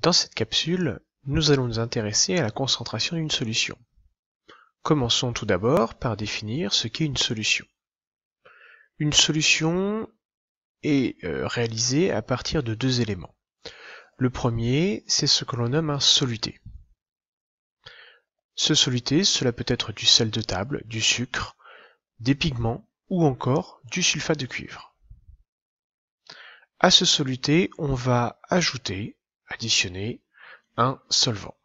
Dans cette capsule, nous allons nous intéresser à la concentration d'une solution. Commençons tout d'abord par définir ce qu'est une solution. Une solution est réalisée à partir de deux éléments. Le premier, c'est ce que l'on nomme un soluté. Ce soluté, cela peut être du sel de table, du sucre, des pigments ou encore du sulfate de cuivre. À ce soluté, on va additionner un solvant.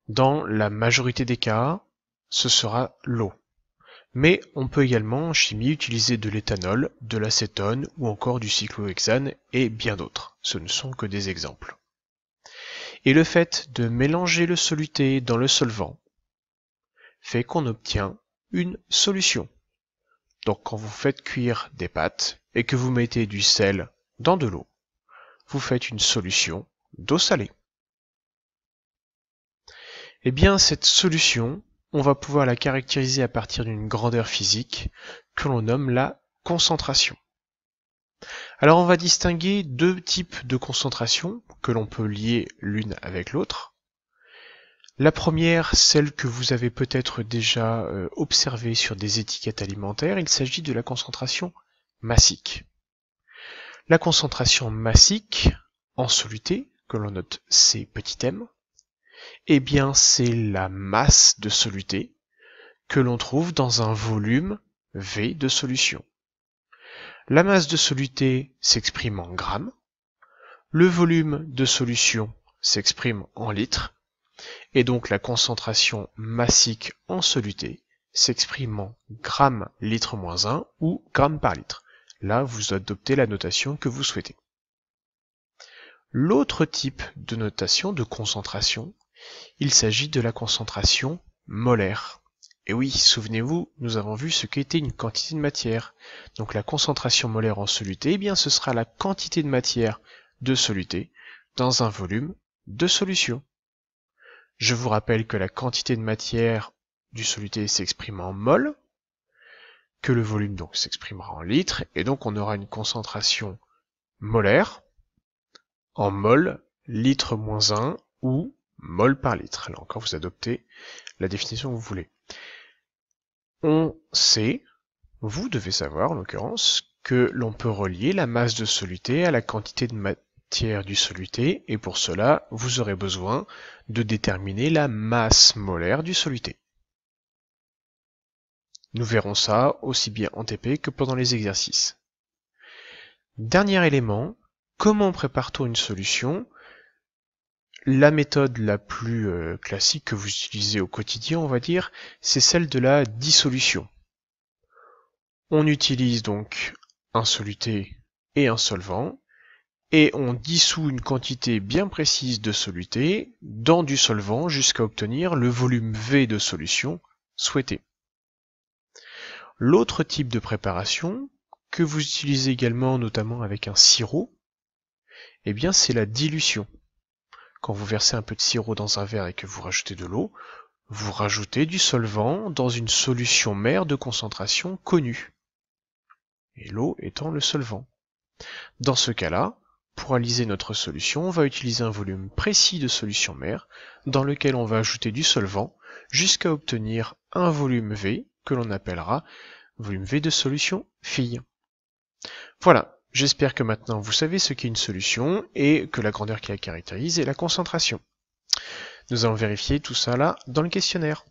Dans la majorité des cas, ce sera l'eau. Mais on peut également en chimie utiliser de l'éthanol, de l'acétone ou encore du cyclohexane et bien d'autres. Ce ne sont que des exemples. Et le fait de mélanger le soluté dans le solvant fait qu'on obtient une solution. Donc quand vous faites cuire des pâtes et que vous mettez du sel dans de l'eau, vous faites une solution d'eau salée. Eh bien, cette solution, on va pouvoir la caractériser à partir d'une grandeur physique que l'on nomme la concentration. Alors, on va distinguer deux types de concentration que l'on peut lier l'une avec l'autre. La première, celle que vous avez peut-être déjà observée sur des étiquettes alimentaires, il s'agit de la concentration massique. La concentration massique en soluté, que l'on note C petit m, eh bien c'est la masse de soluté que l'on trouve dans un volume V de solution. La masse de soluté s'exprime en grammes, le volume de solution s'exprime en litres, et donc la concentration massique en soluté s'exprime en grammes litre moins 1 ou grammes par litre. Là, vous adoptez la notation que vous souhaitez. L'autre type de notation de concentration, il s'agit de la concentration molaire. Et oui, souvenez-vous, nous avons vu ce qu'était une quantité de matière. Donc la concentration molaire en soluté, eh bien ce sera la quantité de matière de soluté dans un volume de solution. Je vous rappelle que la quantité de matière du soluté s'exprime en mol, que le volume donc s'exprimera en litres, et donc on aura une concentration molaire en mol, litre moins 1 ou mol par litre. Là encore, vous adoptez la définition que vous voulez. On sait, vous devez savoir en l'occurrence, que l'on peut relier la masse de soluté à la quantité de matière du soluté, et pour cela, vous aurez besoin de déterminer la masse molaire du soluté. Nous verrons ça aussi bien en TP que pendant les exercices. Dernier élément, comment prépare-t-on une solution ? La méthode la plus classique que vous utilisez au quotidien, on va dire, c'est celle de la dissolution. On utilise donc un soluté et un solvant, et on dissout une quantité bien précise de soluté dans du solvant jusqu'à obtenir le volume V de solution souhaité. L'autre type de préparation, que vous utilisez également notamment avec un sirop, eh bien c'est la dilution. Quand vous versez un peu de sirop dans un verre et que vous rajoutez de l'eau, vous rajoutez du solvant dans une solution mère de concentration connue. Et l'eau étant le solvant. Dans ce cas-là, pour réaliser notre solution, on va utiliser un volume précis de solution mère dans lequel on va ajouter du solvant jusqu'à obtenir un volume V que l'on appellera volume V de solution fille. Voilà. J'espère que maintenant vous savez ce qu'est une solution et que la grandeur qui la caractérise est la concentration. Nous allons vérifier tout ça là dans le questionnaire.